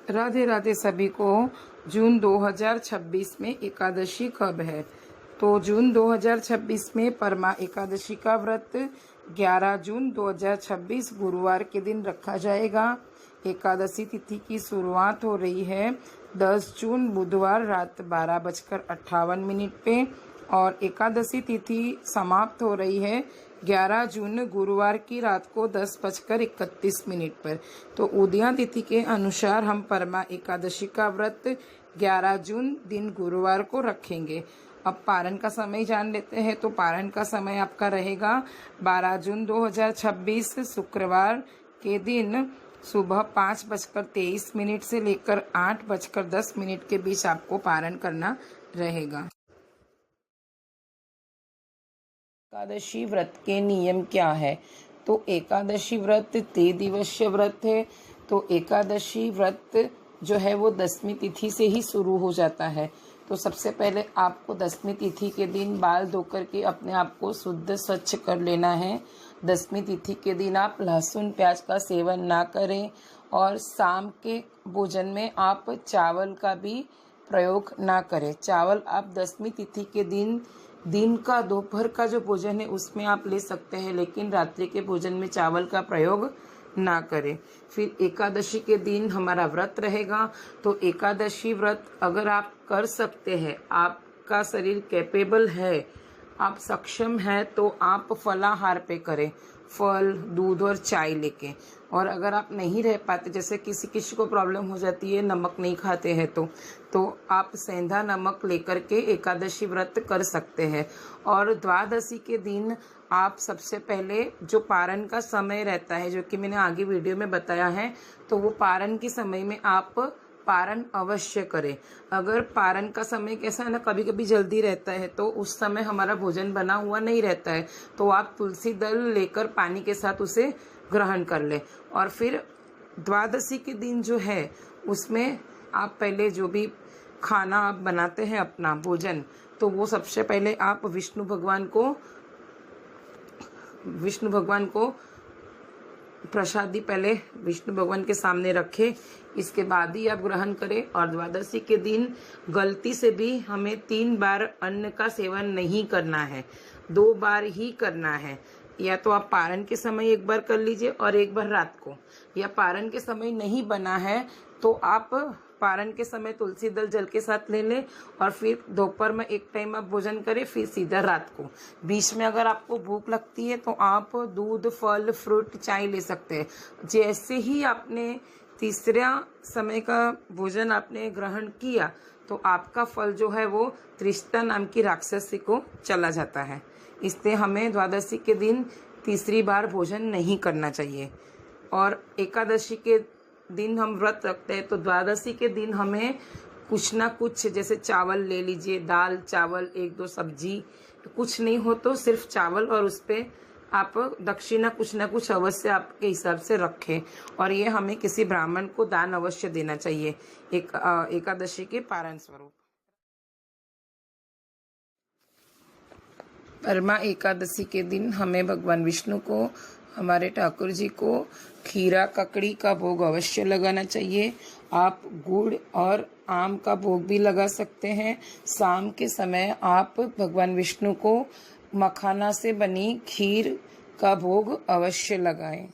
राधे राधे सभी को। जून 2026 में एकादशी कब है? तो जून 2026 में परमा एकादशी का व्रत 11 जून 2026 गुरुवार के दिन रखा जाएगा। एकादशी तिथि की शुरुआत हो रही है 10 जून बुधवार रात 12:58 पे और एकादशी तिथि समाप्त हो रही है 11 जून गुरुवार की रात को 10:31 पर। तो उदया तिथि के अनुसार हम परमा एकादशी का व्रत 11 जून दिन गुरुवार को रखेंगे। अब पारण का समय जान लेते हैं। तो पारण का समय आपका रहेगा 12 जून 2026 शुक्रवार के दिन सुबह 5:23 से लेकर 8:10 के बीच आपको पारण करना रहेगा। एकादशी व्रत के नियम क्या है? तो एकादशी व्रत 3 दिवसीय व्रत है। तो एकादशी व्रत जो है वो 10वीं तिथि से ही शुरू हो जाता है। तो सबसे पहले आपको 10वीं तिथि के दिन बाल धोकर के अपने आप को शुद्ध स्वच्छ कर लेना है। 10वीं तिथि के दिन आप लहसुन प्याज का सेवन ना करें और शाम के भोजन में आप चावल का भी प्रयोग ना करें। चावल आप 10वीं तिथि के दिन का दोपहर का जो भोजन है उसमें आप ले सकते हैं, लेकिन रात्रि के भोजन में चावल का प्रयोग ना करें। फिर एकादशी के दिन हमारा व्रत रहेगा। तो एकादशी व्रत अगर आप कर सकते हैं, आपका शरीर कैपेबल है, आप सक्षम है, तो आप फलाहार पे करें, फल दूध और चाय लेके। और अगर आप नहीं रह पाते, जैसे किसी किसी को प्रॉब्लम हो जाती है नमक नहीं खाते हैं, तो आप सेंधा नमक लेकर के एकादशी व्रत कर सकते हैं। और द्वादशी के दिन आप सबसे पहले जो पारण का समय रहता है, जो कि मैंने आगे वीडियो में बताया है, तो वो पारण के समय में आप पारण अवश्य करें। अगर पारण का समय कैसा है ना, कभी कभी जल्दी रहता है तो उस समय हमारा भोजन बना हुआ नहीं रहता है, तो आप तुलसी दल लेकर पानी के साथ उसे ग्रहण कर ले। और फिर द्वादशी के दिन जो है उसमें आप पहले जो भी खाना आप बनाते हैं अपना भोजन, तो वो सबसे पहले आप विष्णु भगवान को प्रसादी पहले विष्णु भगवान के सामने रखें, इसके बाद ही आप ग्रहण करें। और द्वादशी के दिन गलती से भी हमें 3 बार अन्न का सेवन नहीं करना है, 2 बार ही करना है। या तो आप पारण के समय एक बार कर लीजिए और एक बार रात को, या पारण के समय नहीं बना है तो आप पारण के समय तुलसी दल जल के साथ ले लें और फिर दोपहर में एक टाइम आप भोजन करें, फिर सीधा रात को। बीच में अगर आपको भूख लगती है तो आप दूध फल फ्रूट चाय ले सकते हैं। जैसे ही आपने तीसरा समय का भोजन आपने ग्रहण किया तो आपका फल जो है वो त्रिष्टा नाम की राक्षसी को चला जाता है। इसलिए हमें द्वादशी के दिन तीसरी बार भोजन नहीं करना चाहिए। और एकादशी के दिन हम व्रत रखते हैं तो द्वादशी के दिन हमें कुछ ना कुछ, जैसे चावल ले लीजिए, दाल चावल 1-2 सब्जी, कुछ नहीं हो तो सिर्फ चावल, और उस पर आप दक्षिणा कुछ ना कुछ अवश्य आपके हिसाब से रखें। और ये हमें किसी ब्राह्मण को दान अवश्य देना चाहिए एकादशी के पारण स्वरूप। परमा एकादशी के दिन हमें भगवान विष्णु को, हमारे ठाकुर जी को खीरा ककड़ी का भोग अवश्य लगाना चाहिए। आप गुड़ और आम का भोग भी लगा सकते हैं। शाम के समय आप भगवान विष्णु को मखाना से बनी खीर का भोग अवश्य लगाएं।